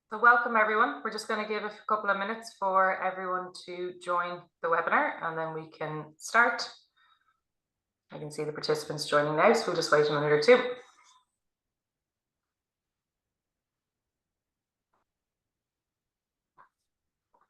So welcome everyone. We're just going to give a couple of minutes for everyone to join the webinar and then we can start. I can see the participants joining now, so we'll just wait a minute or two.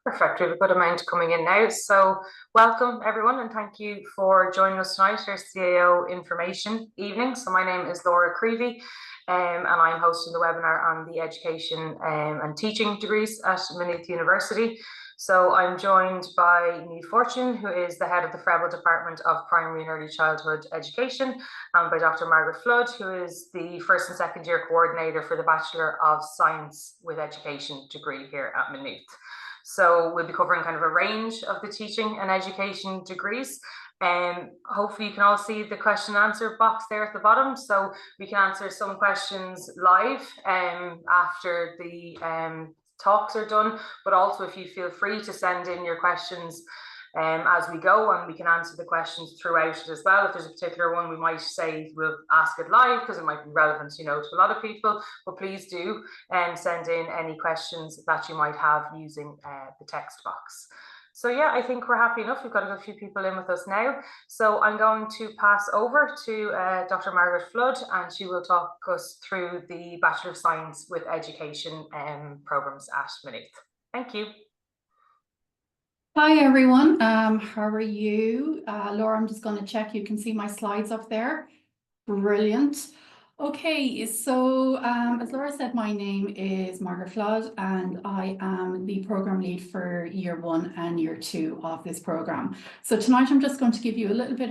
Perfect, we have a good amount coming in now. So welcome everyone and thank you for joining us tonight for CAO information evening. So my name is Laura Creevey and I'm hosting the webinar on the education and teaching degrees at Maynooth University. So I'm joined by Niamh Fortune, who is the head of the Freble Department of Primary and Early Childhood Education, and by Dr. Margaret Flood, who is the first and second year coordinator for the Bachelor of Science with Education degree here at Maynooth. So we'll be covering kind of a range of the teaching and education degrees. And hopefully you can all see the question and answer box there at the bottom. So we can answer some questions live after the talks are done, but also if you feel free to send in your questions as we go, and we can answer the questions throughout it as well. If there's a particular one, we might say we'll ask it live because it might be relevant, to a lot of people. But please do send in any questions that you might have using the text box. So yeah, I think we're happy enough. We've got a few people in with us now. So I'm going to pass over to Dr. Margaret Flood, and she will talk us through the Bachelor of Science with Education programs at Maynooth. Thank you. Hi everyone, how are you? Laura, I'm just going to check you can see my slides up there. Brilliant. Okay, so as Laura said, my name is Margaret Flood and I am the program lead for year 1 and year 2 of this program. So tonight I'm just going to give you a little bit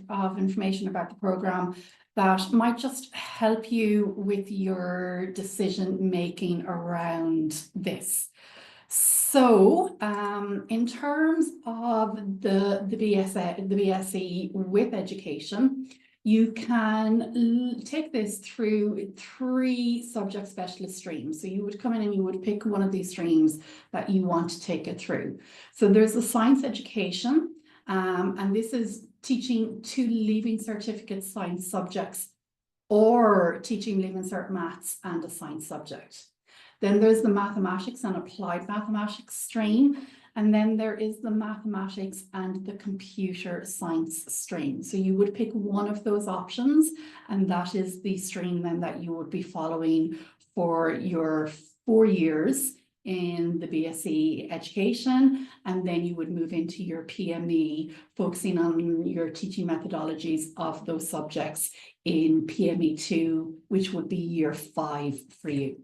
of information about the program that might just help you with your decision making around this. So in terms of the BSc with education, you can take this through 3 subject specialist streams. So you would come in and you would pick one of these streams that you want to take it through. So there's the science education, and this is teaching 2 Leaving Certificate science subjects or teaching Leaving Cert maths and a science subject. Then there's the mathematics and applied mathematics stream. And then there is the mathematics and the computer science stream. So you would pick one of those options, and that is the stream then that you would be following for your 4 years in the BSc education. And then you would move into your PME, focusing on your teaching methodologies of those subjects in PME2, which would be year 5 for you.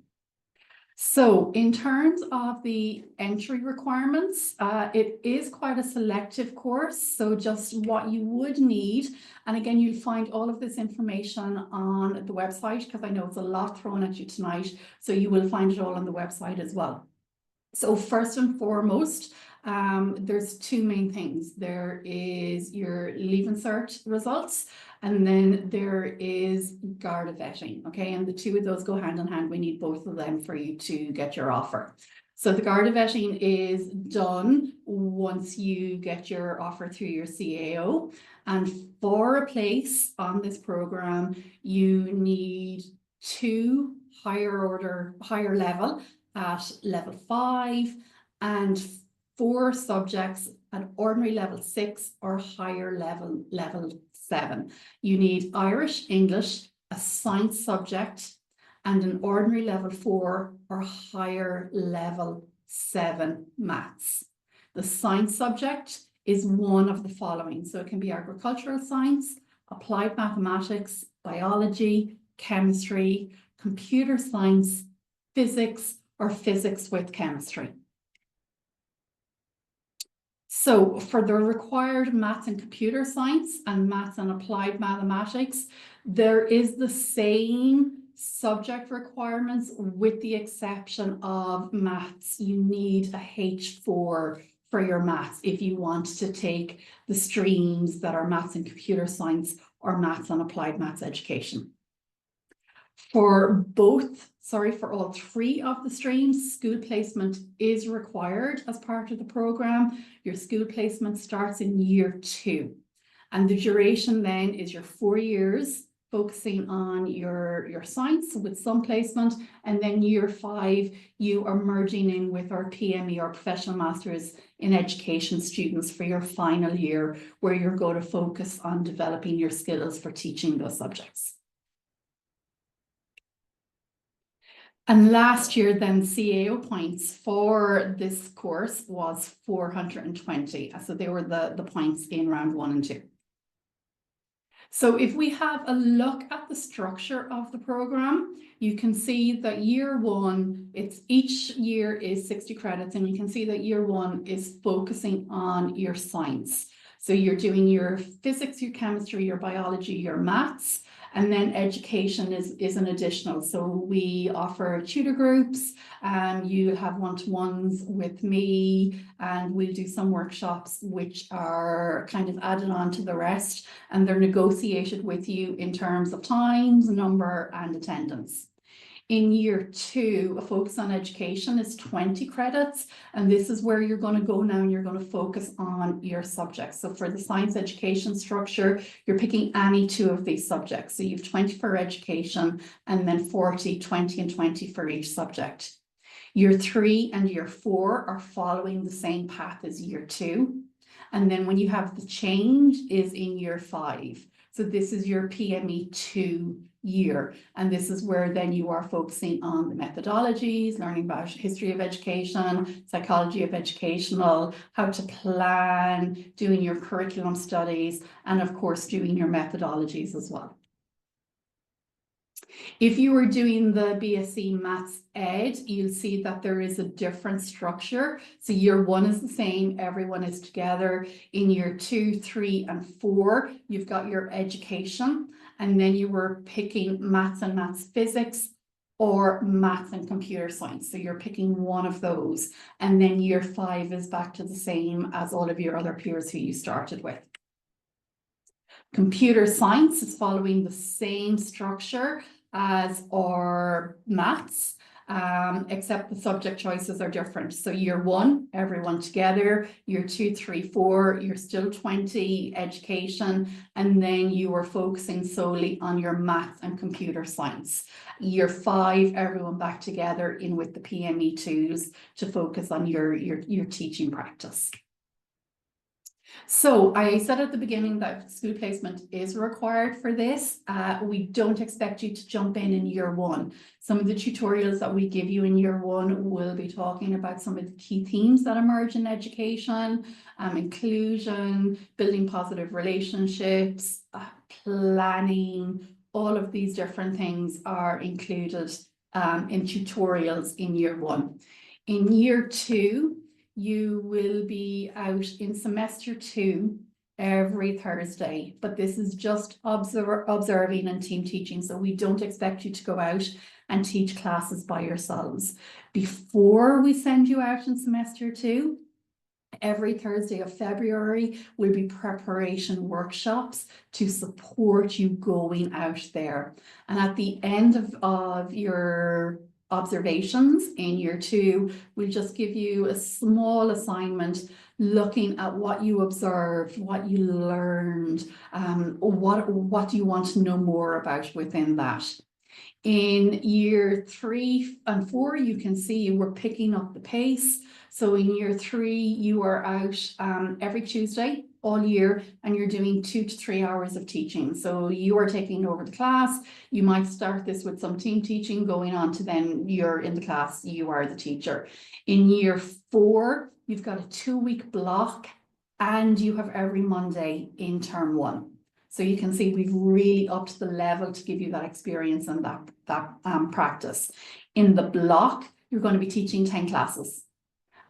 So in terms of the entry requirements, it is quite a selective course. So just what you would need, and again, you'll find all of this information on the website, because I know it's a lot thrown at you tonight. So you will find it all on the website as well. So first and foremost, there's 2 main things. There is your Leaving Cert results, and then there is Garda vetting, okay? And the 2 of those go hand in hand. We need both of them for you to get your offer. So the Garda vetting is done once you get your offer through your CAO. And for a place on this program, you need 2 higher level at level 5 and 4 subjects at ordinary level 6 or higher level 7. You need Irish, English, a science subject, and an ordinary level 4 or higher level 7 maths. The science subject is one of the following. So it can be agricultural science, applied mathematics, biology, chemistry, computer science, physics, or physics with chemistry. So for the required maths and computer science and maths and applied mathematics, there is the same subject requirements with the exception of maths. You need a H4 for your maths if you want to take the streams that are maths and computer science or maths and applied maths education. For all 3 of the streams, school placement is required as part of the program. Your school placement starts in year 2. And the duration then is your 4 years focusing on your science with some placement. And then year 5, you are merging in with our PME or Professional Masters in Education students for your final year, where you're going to focus on developing your skills for teaching those subjects. And last year then CAO points for this course was 420. So they were the points in round 1 and 2. So if we have a look at the structure of the program, you can see that year 1, each year is 60 credits, and you can see that year 1 is focusing on your science. So you're doing your physics, your chemistry, your biology, your maths, and then education is an additional. So we offer tutor groups, you have one-to-ones with me, and we'll do some workshops which are kind of added on to the rest, and they're negotiated with you in terms of times, number, and attendance. In year 2, a focus on education is 20 credits, and this is where you're going to go now and you're going to focus on your subjects. So for the science education structure, you're picking any 2 of these subjects. So you have 20 for education and then 40, 20 and 20 for each subject. Year 3 and year 4 are following the same path as year 2. And then when you have the change is in year 5. So this is your PME 2 year. And this is where then you are focusing on the methodologies, learning about history of education, psychology of educational, how to plan, doing your curriculum studies, and of course, doing your methodologies as well. If you were doing the BSc Maths Ed, you'll see that there is a different structure. So year 1 is the same, everyone is together. In year 2, 3, and 4, you've got your education, and then you were picking maths and maths physics or maths and computer science. So you're picking one of those. And then year 5 is back to the same as all of your other peers who you started with. Computer science is following the same structure as our maths, except the subject choices are different. So year 1, everyone together. Year 2, 3, 4, you're still 20 education, and then you are focusing solely on your maths and computer science. Year 5, everyone back together in with the PME 2s to focus on your teaching practice. So I said at the beginning that school placement is required for this. We don't expect you to jump in year 1. Some of the tutorials that we give you in year 1 will be talking about some of the key themes that emerge in education, inclusion, building positive relationships, planning. All of these different things are included in tutorials in year 1. In year 2, you will be out in semester 2 every Thursday, but this is just observing and team teaching. So we don't expect you to go out and teach classes by yourselves. Before we send you out in semester 2, every Thursday of February will be preparation workshops to support you going out there. And at the end of your observations in year 2, we'll just give you a small assignment looking at what you observed, what you learned, what do you want to know more about within that. In year 3 and 4, you can see we're picking up the pace. So in year 3, you are out every Tuesday all year, and you're doing 2 to 3 hours of teaching. So you are taking over the class. You might start this with some team teaching going on to then you're in the class, you are the teacher. In year 4, you've got a 2-week block, and you have every Monday in term 1. So you can see we've really upped the level to give you that experience and that practice. In the block, you're going to be teaching 10 classes.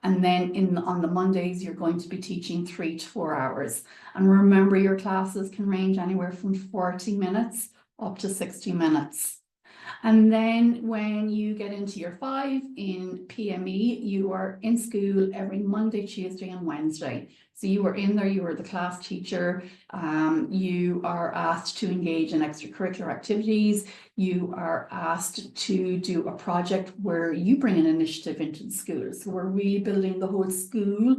And then on the Mondays, you're going to be teaching 3 to 4 hours. And remember, your classes can range anywhere from 40 minutes up to 60 minutes. And then when you get into year 5 in PME, you are in school every Monday, Tuesday, and Wednesday. So you are in there, you are the class teacher, you are asked to engage in extracurricular activities, you are asked to do a project where you bring an initiative into the school. So we're really building the whole school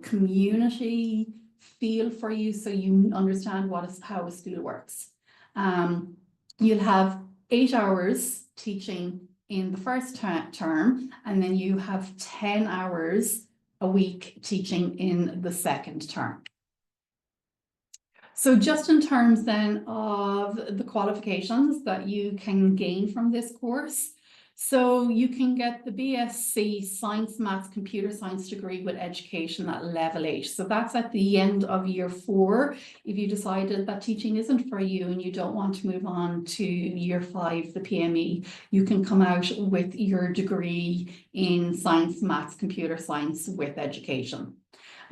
community feel for you, so you understand how a school works. You'll have 8 hours teaching in the first term, and then you have 10 hours a week teaching in the second term. So just in terms then of the qualifications that you can gain from this course, so you can get the BSc Science, Maths, Computer Science degree with education at level 8. So that's at the end of year 4. If you decided that teaching isn't for you and you don't want to move on to year 5, the PME, you can come out with your degree in Science, Maths, Computer Science with education.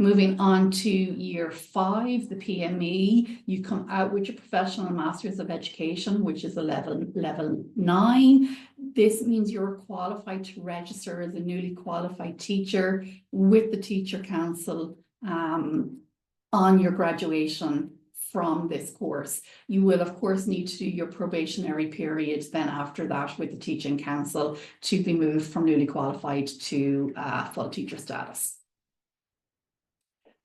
Moving on to year 5, the PME, you come out with your Professional Masters of Education, which is a level 9. This means you're qualified to register as a newly qualified teacher with the Teacher Council on your graduation from this course. You will, of course, need to do your probationary period then after that with the Teaching Council to be moved from newly qualified to full teacher status.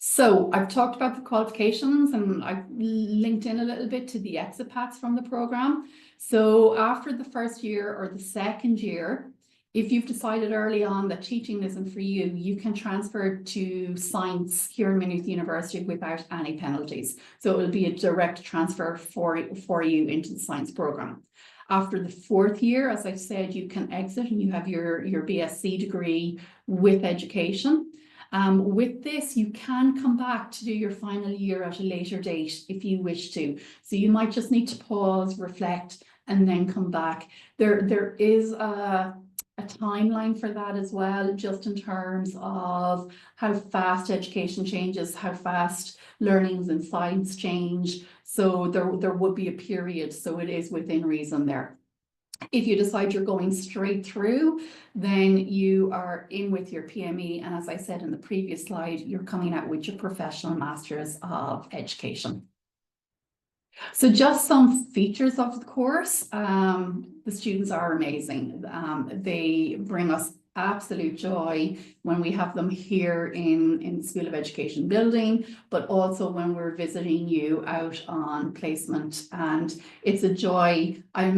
So I've talked about the qualifications and I've linked in a little bit to the exit paths from the program. So after the first year or the second year, if you've decided early on that teaching isn't for you, you can transfer to science here in Maynooth University without any penalties. So it will be a direct transfer for you into the science program. After the 4th year, as I've said, you can exit and you have your BSc degree with education. With this, you can come back to do your final year at a later date if you wish to. So you might just need to pause, reflect, and then come back. There is a timeline for that as well, just in terms of how fast education changes, how fast learnings in science change. So there would be a period, so it is within reason there. If you decide you're going straight through, then you are in with your PME. And as I said in the previous slide, you're coming out with your Professional Masters of Education. So just some features of the course. The students are amazing. They bring us absolute joy when we have them here in the School of Education building, but also when we're visiting you out on placement. And it's a joy. I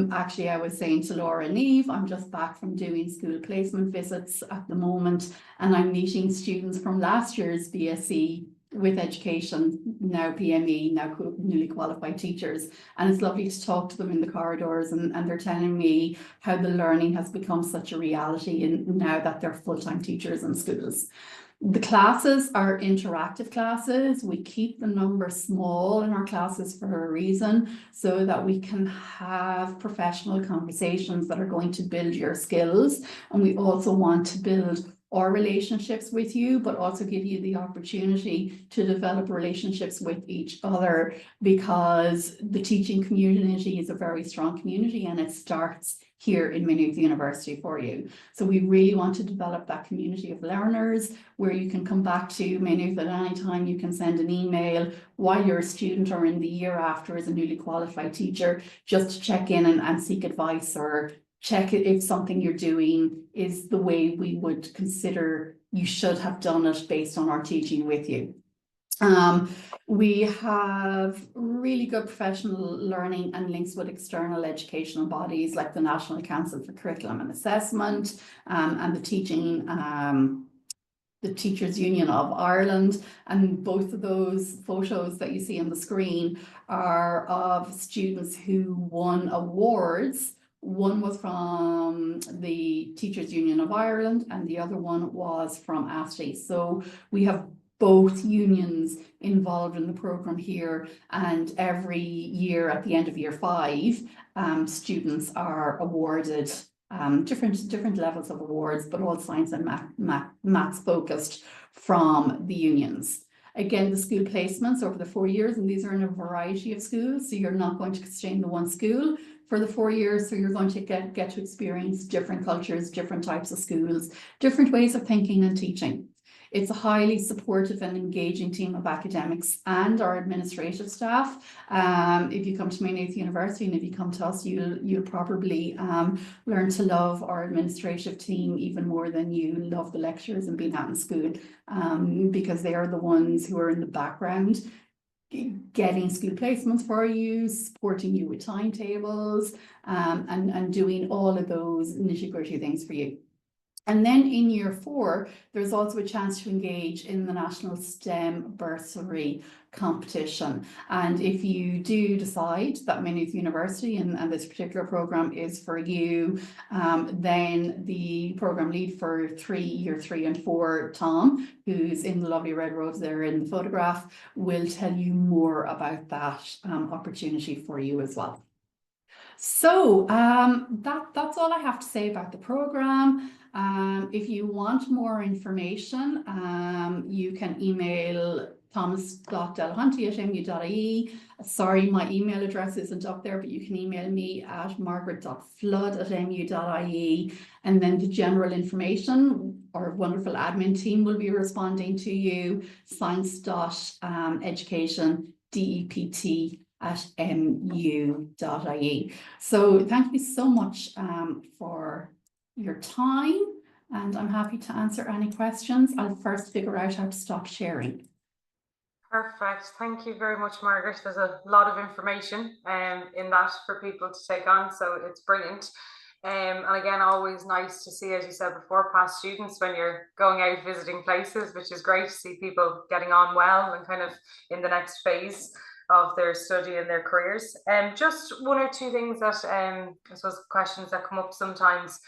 was saying to Laura and Eve, I'm just back from doing school placement visits at the moment, and I'm meeting students from last year's BSc with education, now PME, now newly qualified teachers. And it's lovely to talk to them in the corridors, and they're telling me how the learning has become such a reality and now that they're full-time teachers in schools. The classes are interactive classes. We keep the number small in our classes for a reason, so that we can have professional conversations that are going to build your skills. And we also want to build our relationships with you, but also give you the opportunity to develop relationships with each other, because the teaching community is a very strong community and it starts here in Maynooth University for you. So we really want to develop that community of learners where you can come back to Maynooth at any time. You can send an email while you're a student or in the year after as a newly qualified teacher, just to check in and seek advice, or check if something you're doing is the way we would consider you should have done it based on our teaching with you. We have really good professional learning and links with external educational bodies like the National Council for Curriculum and Assessment, and the Teachers Union of Ireland. And both of those photos that you see on the screen are of students who won awards. One was from the Teachers Union of Ireland and the other one was from ASTI. So we have both unions involved in the program here, and every year at the end of year 5, students are awarded different levels of awards, but all science and maths focused from the unions. Again, the school placements over the 4 years, and these are in a variety of schools, so you're not going to stay in the one school for the 4 years, so you're going to get to experience different cultures, different types of schools, different ways of thinking and teaching. It's a highly supportive and engaging team of academics and our administrative staff. If you come to Maynooth University and if you come to us, you'll probably learn to love our administrative team even more than you love the lecturers and being out in school, because they are the ones who are in the background, getting school placements for you, supporting you with timetables, and doing all of those nitty-gritty things for you. And then in year 4, there's also a chance to engage in the National STEM Bursary competition. And if you do decide that Maynooth University and this particular program is for you, then the program lead for year 3 and 4, Tom, who's in the lovely red robes there in the photograph, will tell you more about that opportunity for you as well. So that's all I have to say about the program. If you want more information, you can email thomas.delahunty@mu.ie. Sorry, my email address isn't up there, but you can email me at margaret.flood@mu.ie. And then the general information, our wonderful admin team will be responding to you, science.education.dept@mu.ie. So thank you so much for your time, and I'm happy to answer any questions. I'll first figure out how to stop sharing. Perfect. Thank you very much, Margaret. There's a lot of information in that for people to take on, so it's brilliant. And again, always nice to see, as you said before, past students when you're going out visiting places, which is great to see people getting on well and kind of in the next phase of their study and their careers. Just one or two things that I suppose questions that come up sometimes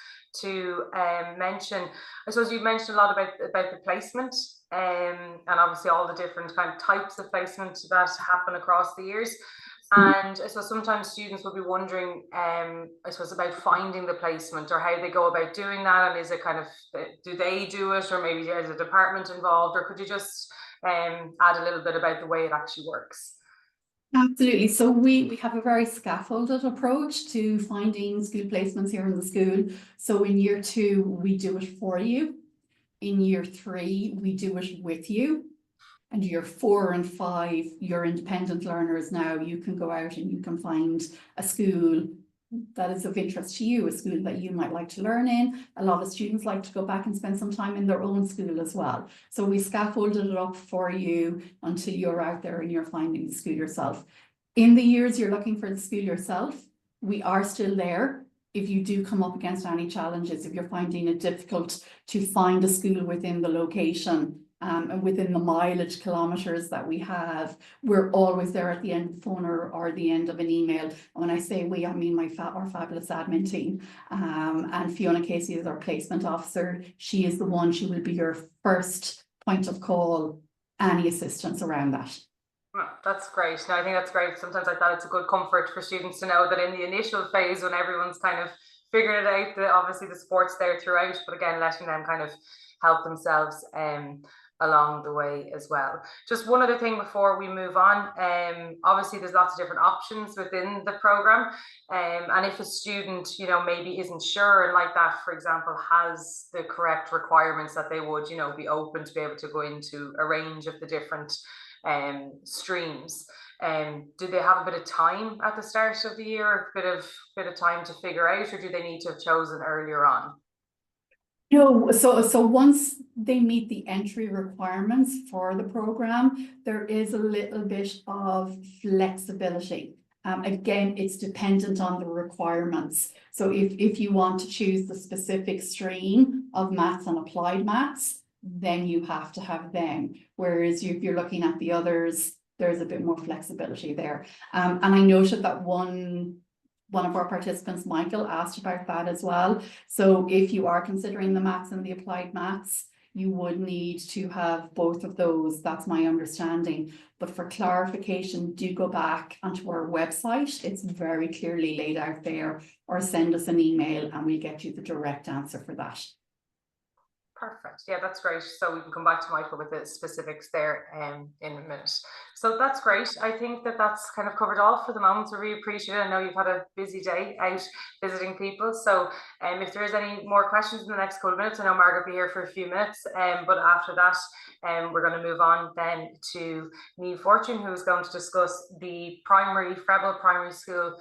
to mention. I suppose you mentioned a lot about the placement and obviously all the different kind of types of placement that happen across the years. And I suppose sometimes students will be wondering, I suppose, about finding the placement or how they go about doing that. And is it kind of, do they do it, or maybe there's a department involved, or could you just add a little bit about the way it actually works? Absolutely. So we have a very scaffolded approach to finding school placements here in the school. So in year 2, we do it for you. In year 3, we do it with you. And year 4 and 5, you're independent learners now. You can go out and you can find a school that is of interest to you, a school that you might like to learn in. A lot of students like to go back and spend some time in their own school as well. So we scaffolded it up for you until you're out there and you're finding the school yourself. In the years you're looking for the school yourself, we are still there. If you do come up against any challenges, if you're finding it difficult to find a school within the location, and within the mileage kilometers that we have, we're always there at the end of the phone or the end of an email. And when I say we, I mean our fabulous admin team. And Fiona Casey is our placement officer. She is the one, she will be your first point of call, any assistance around that. Oh, that's great. No, I think that's great. Sometimes I thought it's a good comfort for students to know that in the initial phase, when everyone's kind of figuring it out, that obviously the support's there throughout, but again, letting them kind of help themselves along the way as well. Just one other thing before we move on. Obviously there's lots of different options within the program, and if a student, you know, maybe isn't sure and like that, for example, has the correct requirements that they would, you know, be open to be able to go into a range of the different streams. Do they have a bit of time at the start of the year, a bit of time to figure out, or do they need to have chosen earlier on? No, so once they meet the entry requirements for the program, there is a little bit of flexibility. Again, it's dependent on the requirements. So if you want to choose the specific stream of maths and applied maths, then you have to have them. Whereas if you're looking at the others, there's a bit more flexibility there. And I noted that one of our participants, Michael, asked about that as well. So if you are considering the maths and the applied maths, you would need to have both of those. That's my understanding. But for clarification, do go back onto our website. It's very clearly laid out there, or send us an email and we'll get you the direct answer for that. Perfect. Yeah, that's great. So we can come back to Michael with the specifics there in a minute. So that's great. I think that that's kind of covered all for the moment. So really appreciate it. I know you've had a busy day out visiting people. So if there is any more questions in the next couple of minutes, I know Margaret will be here for a few minutes. But after that, we're going to move on then to Niamh Fortune, who is going to discuss the Frebel Primary School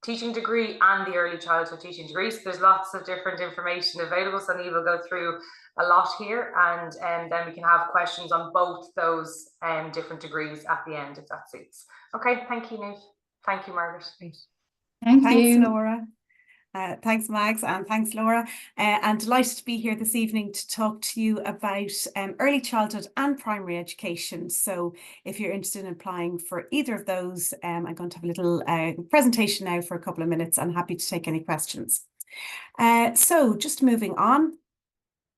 teaching degree and the early childhood teaching degree. So there's lots of different information available. So Niamh will go through a lot here, and then we can have questions on both those different degrees at the end, if that suits. Okay, thank you, Niamh. Thank you, Margaret. Thanks, you. Laura. Thanks, Mags, and thanks, Laura. I'm delighted to be here this evening to talk to you about early childhood and primary education. So if you're interested in applying for either of those, I'm going to have a little presentation now for a couple of minutes. I'm happy to take any questions. So just moving on.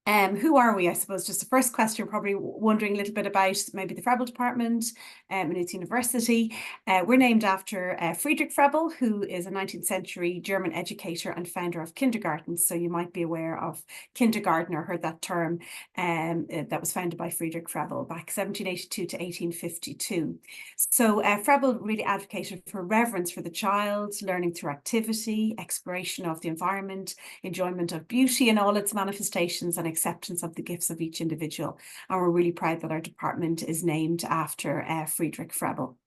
Who are we? I suppose just the first question, you're probably wondering a little bit about maybe the Frebel department, Maynooth University. We're named after Friedrich Frebel, who is a 19th century German educator and founder of kindergarten. So you might be aware of kindergarten or heard that term, that was founded by Friedrich Frebel back 1782 to 1852. So Frebel really advocated for reverence for the child, learning through activity, exploration of the environment, enjoyment of beauty in all its manifestations, and acceptance of the gifts of each individual. And we're really proud that our department is named after Friedrich Frebel.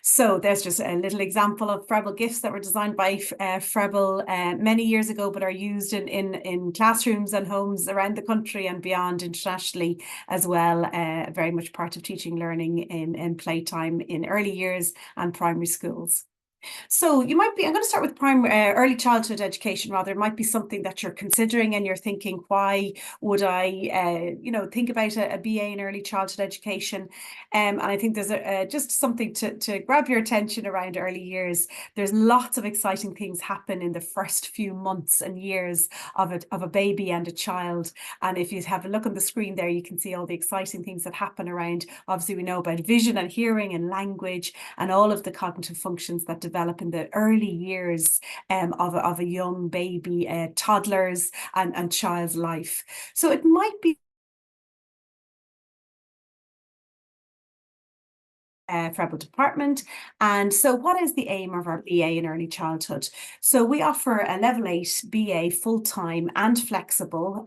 So there's just a little example of Frebel gifts that were designed by Frebel many years ago, but are used in classrooms and homes around the country and beyond internationally as well. Very much part of teaching learning in playtime in early years and primary schools. So you might be, I'm going to start with early childhood education rather. It might be something that you're considering and you're thinking, why would I, think about a BA in early childhood education? And I think there's just something to grab your attention around early years. There's lots of exciting things happen in the first few months and years of a baby and a child. And if you have a look on the screen there, you can see all the exciting things that happen around. Obviously, we know about vision and hearing and language and all of the cognitive functions that develop in the early years of a young baby, toddlers and child's life. So it might be Frebel department. And so what is the aim of our BA in early childhood? So we offer a level 8 BA full-time and flexible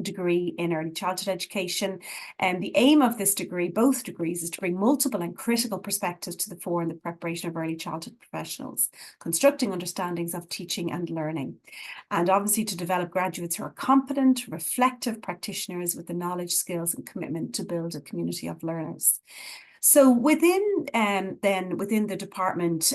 degree in early childhood education. And the aim of this degree, both degrees, is to bring multiple and critical perspectives to the fore in the preparation of early childhood professionals, constructing understandings of teaching and learning. And obviously to develop graduates who are competent, reflective practitioners with the knowledge, skills and commitment to build a community of learners. So within the department,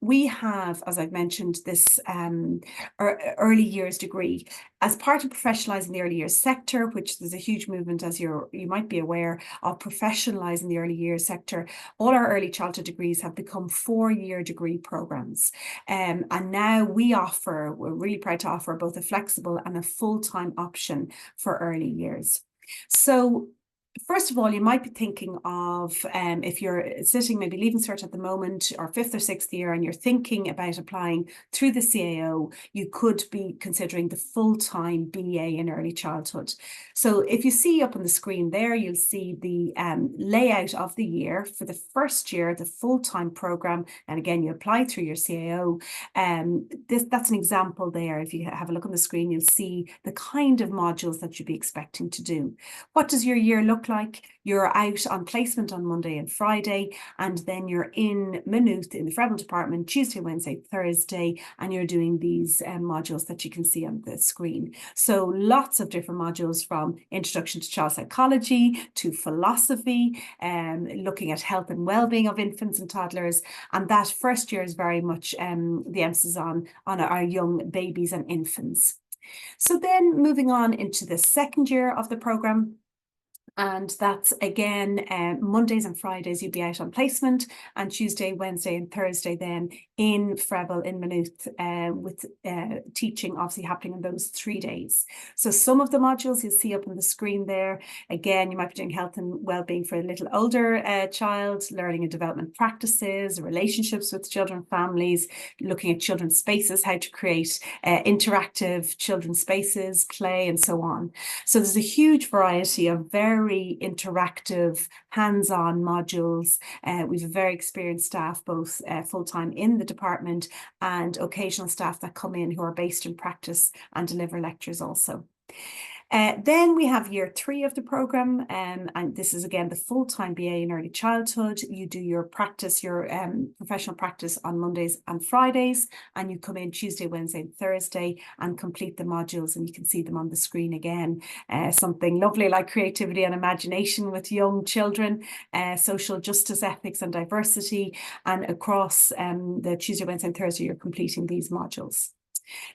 we have, as I've mentioned, this early years degree as part of professionalising the early years sector, which there's a huge movement, as you might be aware, of professionalising the early years sector. All our early childhood degrees have become 4-year degree programmes, and now we're really proud to offer both a flexible and a full-time option for early years. So first of all, you might be thinking of, if you're sitting maybe Leaving Cert at the moment or 5th or 6th year and you're thinking about applying through the CAO, you could be considering the full-time BA in early childhood. So if you see up on the screen there, you'll see the layout of the year. For the first year, the full-time programme, and again, you apply through your CAO. That's an example there. If you have a look on the screen, you'll see the kind of modules that you'd be expecting to do. What does your year look like? You're out on placement on Monday and Friday, and then you're in Maynooth in the Frebel department Tuesday, Wednesday, Thursday, and you're doing these modules that you can see on the screen. So lots of different modules, from introduction to child psychology to philosophy, looking at health and well-being of infants and toddlers. And that first year is very much the emphasis on our young babies and infants. So then moving on into the second year of the programme, and that's again Mondays and Fridays you'd be out on placement, and Tuesday, Wednesday and Thursday then in Frebel in Maynooth, with teaching obviously happening on those 3 days. So some of the modules you'll see up on the screen there, again you might be doing health and well-being for a little older child, learning and development practices, relationships with children, families, looking at children's spaces, how to create interactive children's spaces, play and so on. So there's a huge variety of very interactive, hands-on modules. We've a very experienced staff, both full-time in the department and occasional staff that come in who are based in practice and deliver lectures also. Then we have year 3 of the programme, and this is again the full-time BA in early childhood. You do your practice, your professional practice on Mondays and Fridays, and you come in Tuesday, Wednesday and Thursday and complete the modules, and you can see them on the screen again. Something lovely like creativity and imagination with young children, social justice, ethics and diversity, and across the Tuesday, Wednesday and Thursday you're completing these modules.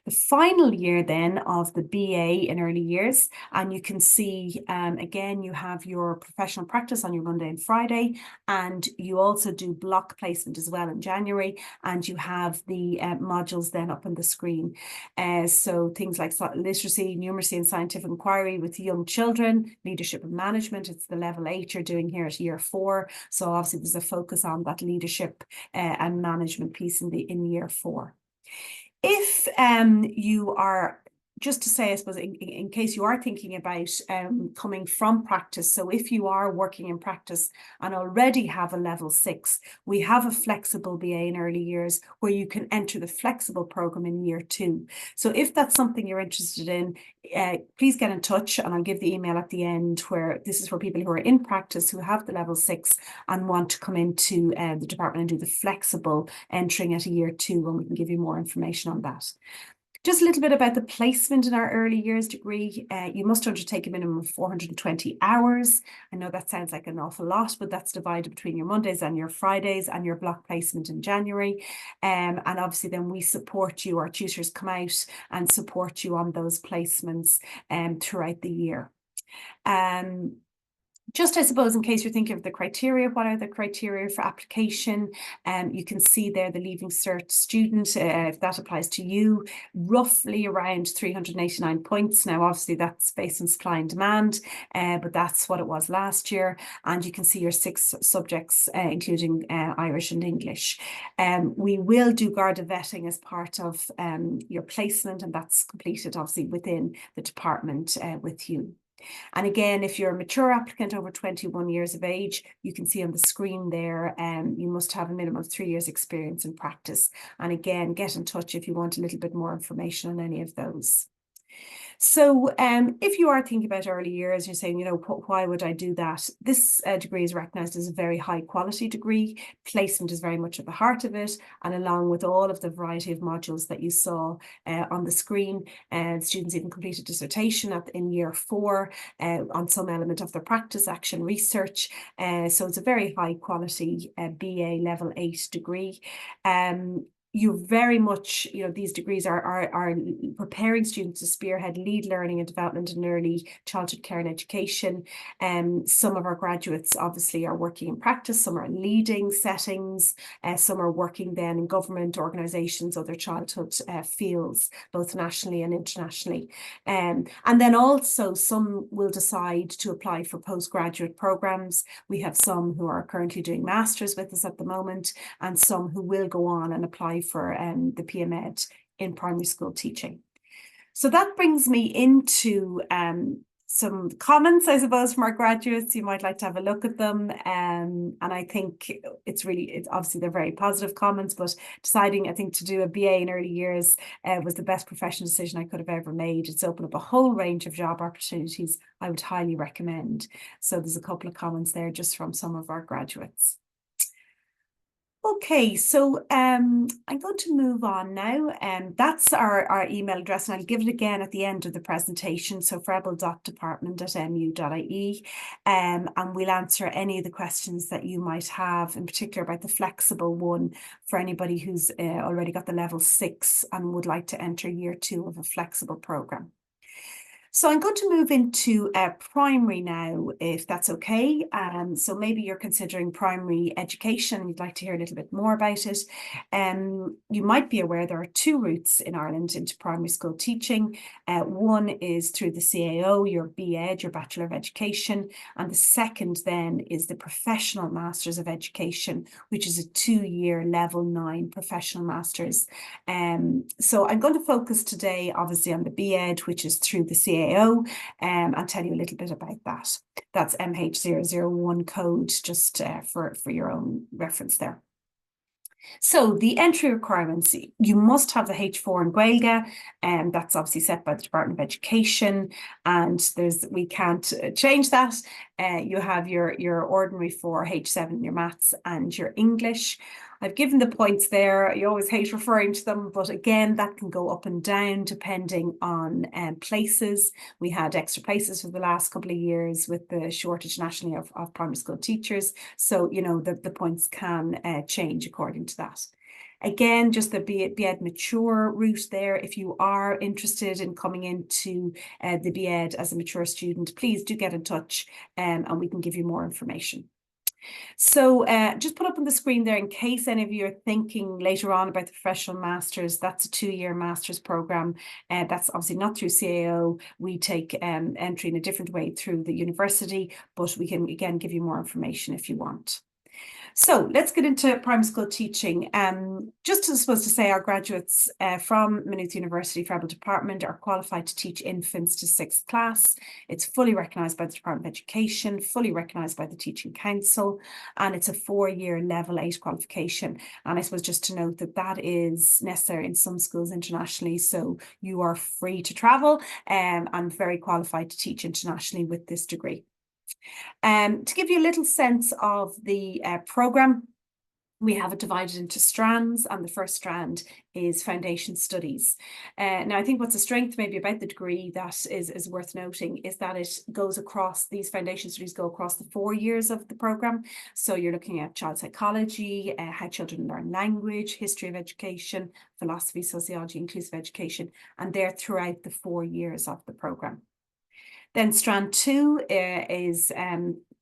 The final year then of the BA in early years, and you can see again you have your professional practice on your Monday and Friday, and you also do block placement as well in January, and you have the modules then up on the screen. So things like literacy, numeracy and scientific inquiry with young children, leadership and management, it's the level 8 you're doing here at year 4, so obviously there's a focus on that leadership and management piece in year 4. If you are, just to say, I suppose, in case you are thinking about coming from practice, so if you are working in practice and already have a level 6, we have a flexible BA in early years where you can enter the flexible programme in year 2. So if that's something you're interested in, please get in touch, and I'll give the email at the end, where this is for people who are in practice who have the level 6 and want to come into the department and do the flexible entering at a year 2, and we can give you more information on that. Just a little bit about the placement in our early years degree. You must undertake a minimum of 420 hours. I know that sounds like an awful lot, but that's divided between your Mondays and your Fridays and your block placement in January. And obviously then we support you, our tutors come out and support you on those placements throughout the year. Just, I suppose, in case you're thinking of the criteria, what are the criteria for application? You can see there the Leaving Cert student, if that applies to you, roughly around 389 points. Now, obviously, that's based on supply and demand, but that's what it was last year. And you can see your 6 subjects, including Irish and English. We will do Garda vetting as part of your placement, and that's completed, obviously, within the department with you. And again, if you're a mature applicant over 21 years of age, you can see on the screen there, you must have a minimum of 3 years experience in practice. And again, get in touch if you want a little bit more information on any of those. So if you are thinking about early years, you're saying, you know, why would I do that? This degree is recognised as a very high quality degree. Placement is very much at the heart of it. And along with all of the variety of modules that you saw on the screen, students even complete a dissertation in year 4 on some element of their practice, action, research. So it's a very high quality BA level 8 degree. You very much, you know, these degrees are preparing students to spearhead lead learning and development in early childhood care and education. Some of our graduates obviously are working in practice, some are in leading settings, some are working then in government organisations, other childhood fields, both nationally and internationally. And then also some will decide to apply for postgraduate programmes. We have some who are currently doing masters with us at the moment, and some who will go on and apply for the PMed in primary school teaching. So that brings me into some comments, I suppose, from our graduates. You might like to have a look at them. And I think it's obviously they're very positive comments, but deciding, I think, to do a BA in early years was the best professional decision I could have ever made. It's opened up a whole range of job opportunities I would highly recommend. So there's a couple of comments there just from some of our graduates. Okay, so I'm going to move on now. That's our email address, and I'll give it again at the end of the presentation. So frebel.department@mu.ie, and we'll answer any of the questions that you might have, in particular about the flexible one for anybody who's already got the level 6 and would like to enter year 2 of a flexible programme. So I'm going to move into primary now, if that's okay. So maybe you're considering primary education, you'd like to hear a little bit more about it. You might be aware there are 2 routes in Ireland into primary school teaching. One is through the CAO, your BEd, your Bachelor of Education, and the second then is the Professional Masters of Education, which is a 2-year level 9 professional masters. So I'm going to focus today obviously on the BEd, which is through the CAO. And tell you a little bit about that. That's MH001 code, just for your own reference there. So the entry requirements, you must have the H4 in Gaeilge, and that's obviously set by the Department of Education, and we can't change that. You have your ordinary 4, H7, your maths and your English. I've given the points there. You always hate referring to them, but again, that can go up and down depending on places. We had extra places for the last couple of years with the shortage nationally of primary school teachers. So, you know, the points can change according to that. Again, just the BEd mature route there. If you are interested in coming into the BEd as a mature student, please do get in touch and we can give you more information. So just put up on the screen there in case any of you are thinking later on about the professional masters. That's a 2-year master's program. That's obviously not through CAO. We take entry in a different way through the university, but we can again give you more information if you want. So let's get into primary school teaching. Just as supposed to say, our graduates from Maynooth University Federal Department are qualified to teach infants to 6th class. It's fully recognised by the Department of Education, fully recognised by the Teaching Council, and it's a 4-year level 8 qualification. And I suppose just to note that that is necessary in some schools internationally, so you are free to travel and very qualified to teach internationally with this degree. To give you a little sense of the programme, we have it divided into strands, and the first strand is foundation studies. Now, I think what's a strength maybe about the degree that is worth noting is that it goes across, these foundation studies go across the 4 years of the programme. So you're looking at child psychology, how children learn language, history of education, philosophy, sociology, inclusive education, and they're throughout the 4 years of the programme. Then strand 2 is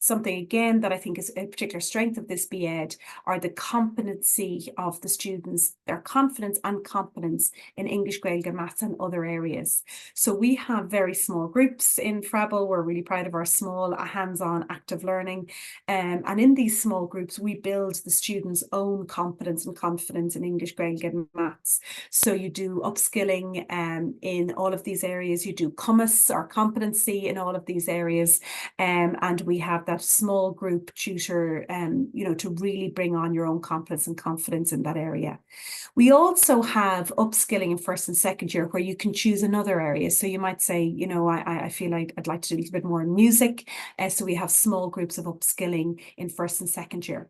something again that I think is a particular strength of this BEd are the competency of the students, their confidence and competence in English, Gaeilge, maths and other areas. So we have very small groups in Frabble. We're really proud of our small hands-on active learning. And in these small groups, we build the students' own competence and confidence in English, Gaeilge and maths. So you do upskilling in all of these areas. You do CUMAS or competency in all of these areas. And we have that small group tutor, you know, to really bring on your own competence and confidence in that area. We also have upskilling in 1st and 2nd year where you can choose another area. So you might say, you know, I feel like I'd like to do a little bit more in music. So we have small groups of upskilling in 1st and 2nd year.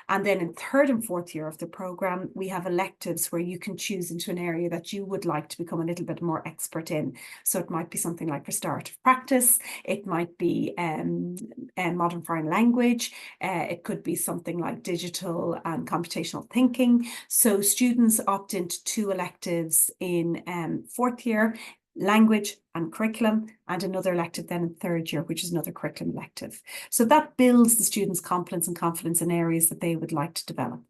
And then in 3rd and 4th year of the programme, we have electives where you can choose into an area that you would like to become a little bit more expert in. So it might be something like restorative practice. It might be modern foreign language. It could be something like digital and computational thinking. So students opt into 2 electives in 4th year, language and curriculum, and another elective then in 3rd year, which is another curriculum elective. So that builds the students' competence and confidence in areas that they would like to develop.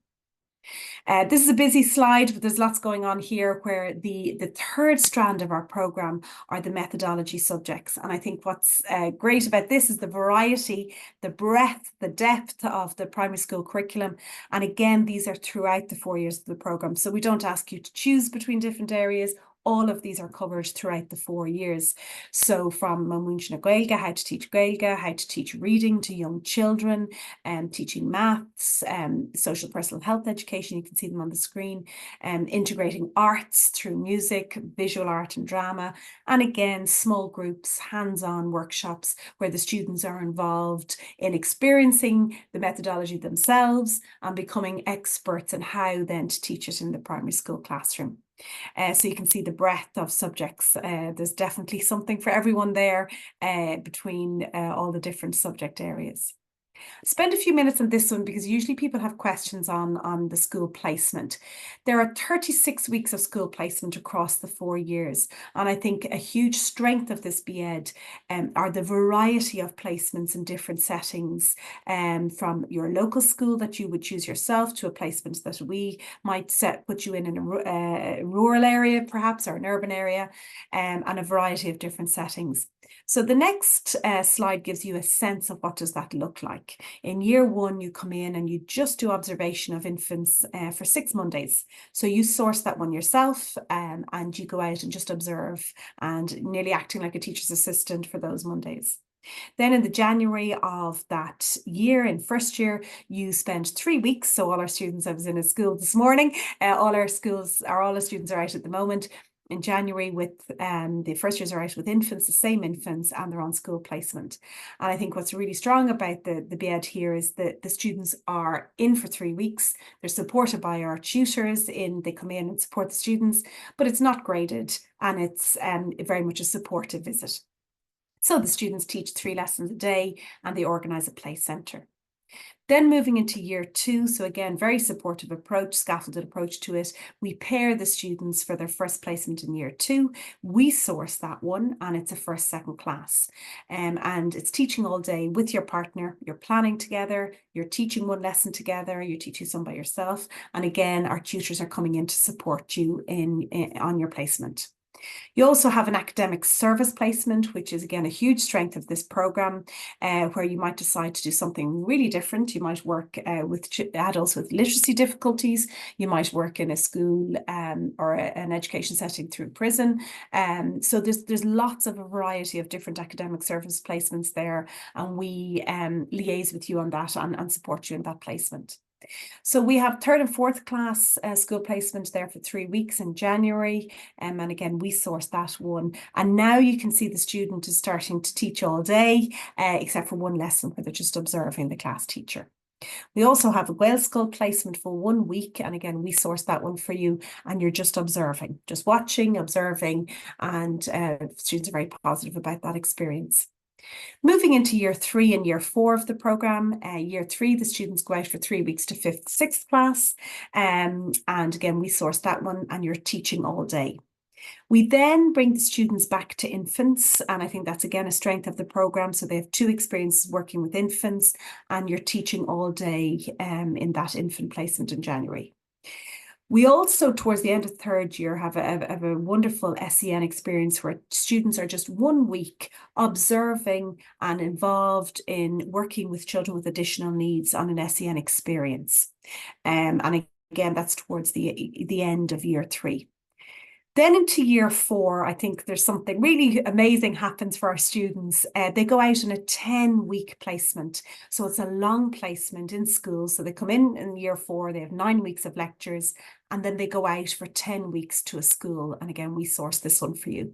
This is a busy slide, but there's lots going on here where the 3rd strand of our programme are the methodology subjects. And I think what's great about this is the variety, the breadth, the depth of the primary school curriculum. And again, these are throughout the 4 years of the programme. So we don't ask you to choose between different areas. All of these are covered throughout the 4 years. So from Maynooth Gaeilge, how to teach Gaeilge, how to teach reading to young children, teaching maths, social personal health education, you can see them on the screen, integrating arts through music, visual art and drama, and again, small groups, hands-on workshops where the students are involved in experiencing the methodology themselves and becoming experts in how then to teach it in the primary school classroom. So you can see the breadth of subjects. There's definitely something for everyone there between all the different subject areas. Spend a few minutes on this one because usually people have questions on the school placement. There are 36 weeks of school placement across the 4 years. And I think a huge strength of this BEd are the variety of placements in different settings, from your local school that you would choose yourself to a placement that we might put you in a rural area perhaps, or an urban area, and a variety of different settings. So the next slide gives you a sense of what does that look like. In year 1, you come in and you just do observation of infants for 6 Mondays. So you source that one yourself and you go out and just observe and nearly acting like a teacher's assistant for those Mondays. Then in the January of that year, in first year, you spend 3 weeks. So all our students, I was in a school this morning, all our students are out at the moment. In January with the first years are out with infants, the same infants, and they're on school placement. And I think what's really strong about the BED here is that the students are in for 3 weeks. They're supported by our tutors they come in and support the students, but it's not graded, and it's very much a supportive visit. So the students teach 3 lessons a day, and they organise a play centre. Then moving into year 2, so again, very supportive approach, scaffolded approach to it. We pair the students for their first placement in year 2. We source that one, and it's a first, second class. And it's teaching all day with your partner. You're planning together, you're teaching one lesson together, you're teaching some by yourself. And again, our tutors are coming in to support you on your placement. You also have an academic service placement, which is again a huge strength of this programme, where you might decide to do something really different. You might work with adults with literacy difficulties. You might work in a school or an education setting through prison. So there's lots of a variety of different academic service placements there, and we liaise with you on that and support you in that placement. So we have 3rd and 4th class school placement there for 3 weeks in January. And again, we source that one. And now you can see the student is starting to teach all day, except for one lesson where they're just observing the class teacher. We also have a Gael School placement for 1 week. And again, we source that one for you, and you're just observing, just watching, observing, and students are very positive about that experience. Moving into year 3 and year 4 of the programme, year 3, the students go out for 3 weeks to 5th, 6th class. And again, we source that one, and you're teaching all day. We then bring the students back to infants, and I think that's again a strength of the programme. So they have 2 experiences working with infants, and you're teaching all day in that infant placement in January. We also, towards the end of 3rd year, have a wonderful SEN experience where students are just 1 week observing and involved in working with children with additional needs on an SEN experience. And again, that's towards the end of year 3. Then into year 4, I think there's something really amazing happens for our students. They go out on a 10-week placement. So it's a long placement in school. So they come in year 4, they have 9 weeks of lectures, and then they go out for 10 weeks to a school. And again, we source this one for you.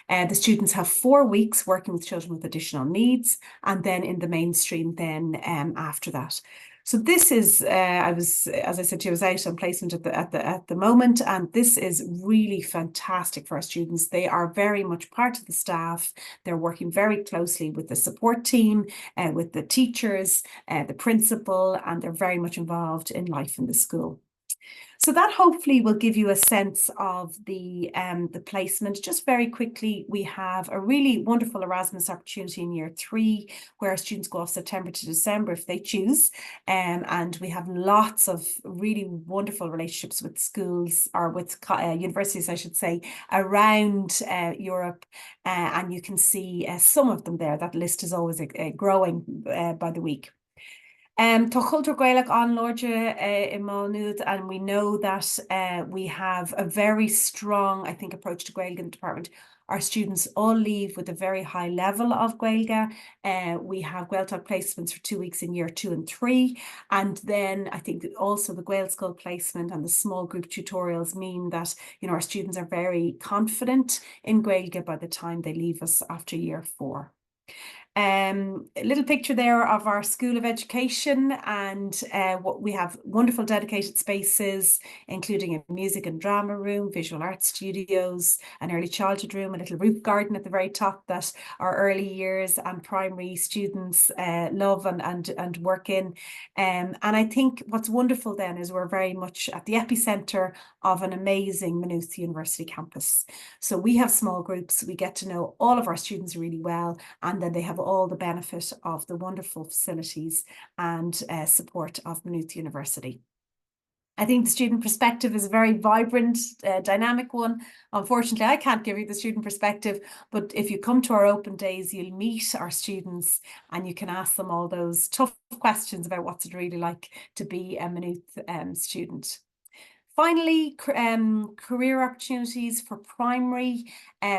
The students have 4 weeks working with children with additional needs, and then in the mainstream then after that. So this is, as I said to you, I was out on placement at the moment, and this is really fantastic for our students. They are very much part of the staff. They're working very closely with the support team, with the teachers, the principal, and they're very much involved in life in the school. So that hopefully will give you a sense of the placement. Just very quickly, we have a really wonderful Erasmus opportunity in year 3, where our students go off September to December if they choose. And we have lots of really wonderful relationships with schools, or with universities, I should say, around Europe. And you can see some of them there. That list is always growing by the week. Tá cultúr Gaelach an Lorja in Maynooth, and we know that we have a very strong, I think, approach to Gaeilge in the department. Our students all leave with a very high level of Gaeilge. We have Gaeltacht placements for 2 weeks in year 2 and 3. And then I think also the Gael School placement and the small group tutorials mean that, you know, our students are very confident in Gaeilge by the time they leave us after year 4. A little picture there of our School of Education, and what we have wonderful dedicated spaces, including a music and drama room, visual arts studios, an early childhood room, a little roof garden at the very top that our early years and primary students love and work in. And I think what's wonderful then is we're very much at the epicentre of an amazing Maynooth University campus. So we have small groups, we get to know all of our students really well, and then they have all the benefit of the wonderful facilities and support of Maynooth University. I think the student perspective is a very vibrant, dynamic one. Unfortunately, I can't give you the student perspective, but if you come to our open days, you'll meet our students and you can ask them all those tough questions about what's it really like to be a Maynooth student. Finally, career opportunities for primary,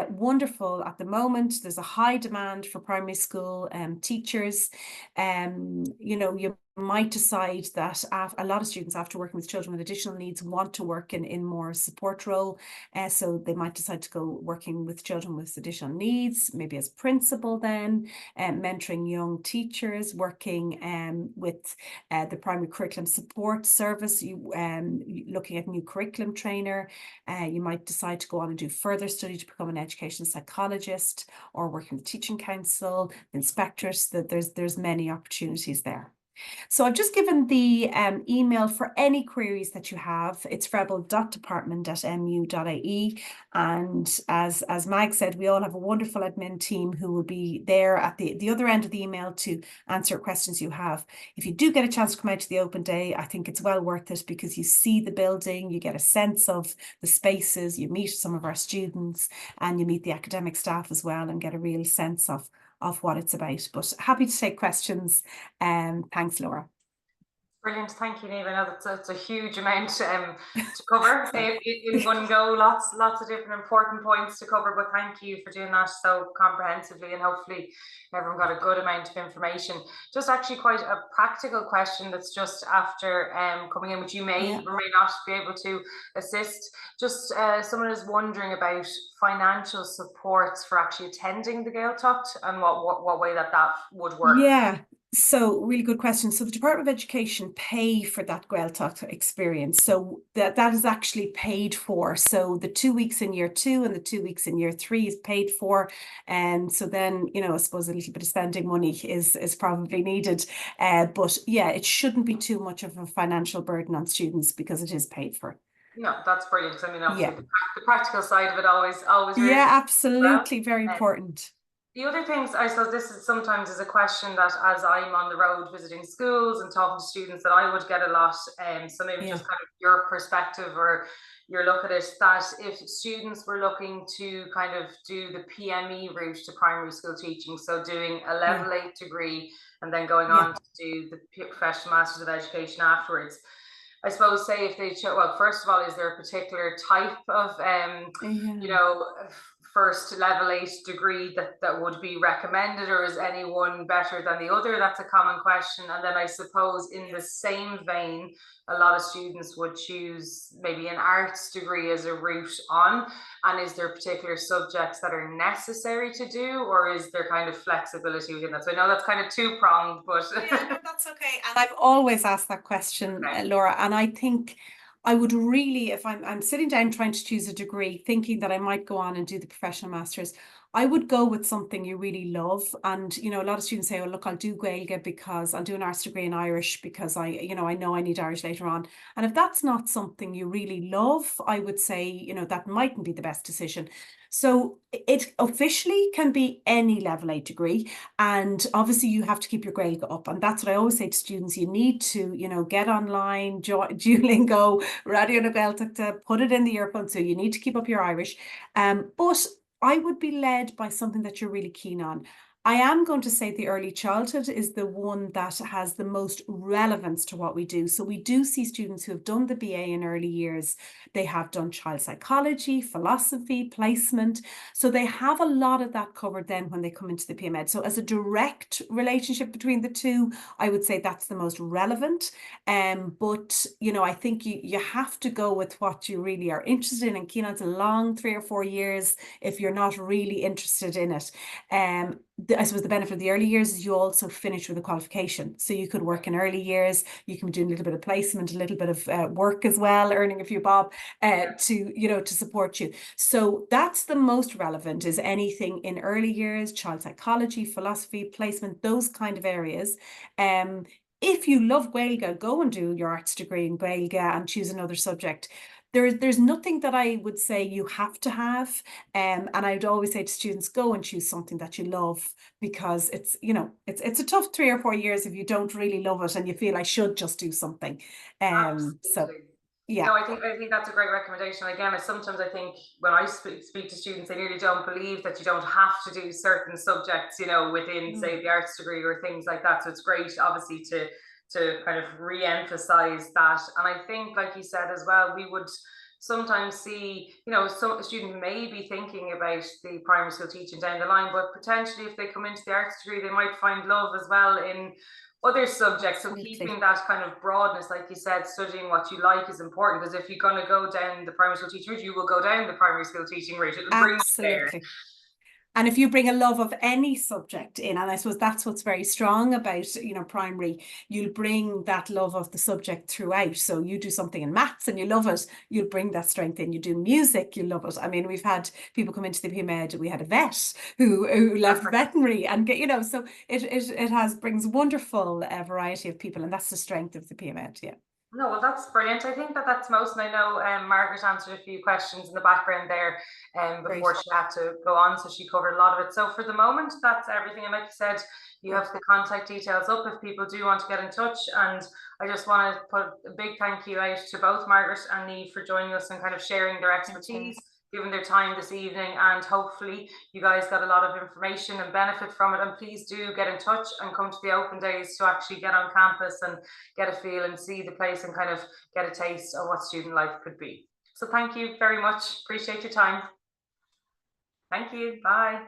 wonderful at the moment. There's a high demand for primary school teachers. You know, you might decide that a lot of students, after working with children with additional needs, want to work in more support role. So they might decide to go working with children with additional needs, maybe as principal then, mentoring young teachers, working with the primary curriculum support service, looking at new curriculum trainer. You might decide to go on and do further study to become an education psychologist, or working with teaching council, inspectors. That there's many opportunities there. So I've just given the email for any queries that you have. It's frebel.department@mu.ie. And as Mag said, we all have a wonderful admin team who will be there at the other end of the email to answer questions you have. If you do get a chance to come out to the open day, I think it's well worth it, because you see the building, you get a sense of the spaces, you meet some of our students, and you meet the academic staff as well, and get a real sense of what it's about. But happy to take questions. Thanks, Laura. Brilliant, thank you, Niamh. I know that's a huge amount to cover in one go. Lots of different important points to cover, but thank you for doing that so comprehensively, and hopefully everyone got a good amount of information. Just actually quite a practical question that's just after coming in, which you may or may not be able to assist. Just someone is wondering about financial supports for actually attending the Gaeltacht, and what way that would work. Yeah. So really good question. So the Department of Education pay for that Gaeltacht experience. So that is actually paid for. So the 2 weeks in year 2 and the 2 weeks in year 3 is paid for. And so then, you know, I suppose a little bit of spending money is probably needed. But yeah, it shouldn't be too much of a financial burden on students, because it is paid for. No, that's brilliant. Because I mean, obviously the practical side of it always yeah, absolutely, very important. The other things, I suppose, this is sometimes a question that, as I'm on the road visiting schools and talking to students, that I would get a lot. So maybe just kind of your perspective or your look at it, that if students were looking to kind of do the PME route to primary school teaching, so doing a level 8 degree and then going on to do the professional masters of education afterwards. I suppose, say if they well, first of all, is there a particular type of you know, first level 8 degree that would be recommended, or is any one better than the other? That's a common question. And then I suppose in the same vein, a lot of students would choose maybe an arts degree as a route on. And is there particular subjects that are necessary to do, or is there kind of flexibility within that? So I know that's kind of two-pronged, but yeah, no, that's okay. And I've always asked that question, Laura, and I think I would really, if I'm sitting down trying to choose a degree, thinking that I might go on and do the professional masters, I would go with something you really love. And, you know, a lot of students say, oh, look, I'll do Gaeilge because I'll do an arts degree in Irish because I know I need Irish later on. And if that's not something you really love, I would say, you know, that mightn't be the best decision. So it officially can be any level 8 degree. And obviously you have to keep your Gaeilge up. And that's what I always say to students. You need to, you know, get online, Duolingo, Radio na Gaeltachta, put it in the earphone. So you need to keep up your Irish. But I would be led by something that you're really keen on. I am going to say the early childhood is the one that has the most relevance to what we do. So we do see students who have done the BA in early years. They have done child psychology, philosophy, placement. So they have a lot of that covered then when they come into the PMed. So as a direct relationship between the two, I would say that's the most relevant. But, you know, I think you have to go with what you really are interested in and keen on. It's a long 3 or 4 years if you're not really interested in it. I suppose the benefit of the early years is you also finish with a qualification. So you could work in early years, you can be doing a little bit of placement, a little bit of work as well, earning a few bob to support you. So that's the most relevant, is anything in early years, child psychology, philosophy, placement, those kind of areas. If you love Gaeilge, go and do your arts degree in Gaeilge and choose another subject. There's nothing that I would say you have to have. And I'd always say to students, go and choose something that you love, because it's, you know, it's a tough 3 or 4 years if you don't really love it and you feel I should just do something. So yeah. No, I think that's a great recommendation. Again, sometimes I think when I speak to students, they nearly don't believe that you don't have to do certain subjects, you know, within say the arts degree or things like that. So it's great, obviously, to to kind of re-emphasize that. And I think, like you said as well, we would sometimes see, you know, some student may be thinking about the primary school teaching down the line, but potentially if they come into the arts degree, they might find love as well in other subjects. So keeping that kind of broadness, like you said, studying what you like is important, because if you're going to go down the primary school teaching route, you will go down the primary school teaching route. It'll bring you there. And if you bring a love of any subject in, and I suppose that's what's very strong about, you know, primary, you'll bring that love of the subject throughout. So you do something in maths and you love it, you'll bring that strength in. You do music, you love it. I mean, we've had people come into the PMed, we had a vet who left veterinary and get, you know, so it brings wonderful variety of people, and that's the strength of the PMed, yeah. No, well, that's brilliant. I think that's most, and I know Margaret answered a few questions in the background there before she had to go on, so she covered a lot of it. So for the moment, that's everything. And like you said, you have the contact details up if people do want to get in touch. And I just want to put a big thank you out to both Margaret and Niamh for joining us and kind of sharing their expertise, given their time this evening, and hopefully you guys got a lot of information and benefit from it. And please do get in touch and come to the open days to actually get on campus and get a feel and see the place and kind of get a taste of what student life could be. So thank you very much. Appreciate your time. Thank you. Bye.